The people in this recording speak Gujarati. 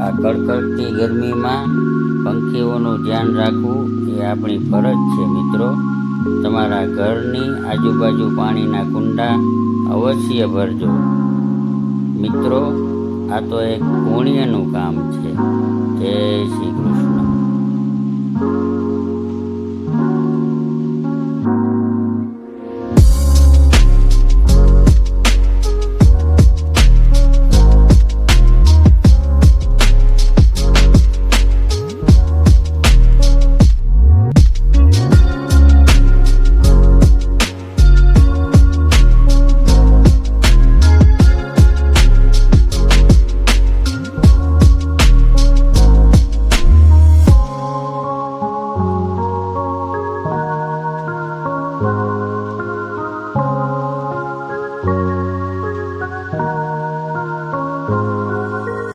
આ કડકડતી ગરમીમાં પંખીઓનું ધ્યાન રાખવું એ આપણી ફરજ છે મિત્રો. તમારા ઘરની આજુબાજુ પાણીના કુંડા અવશ્ય ભરજો મિત્રો. આ તો એક પુણ્યનું કામ છે. જય શ્રી કૃષ્ણ.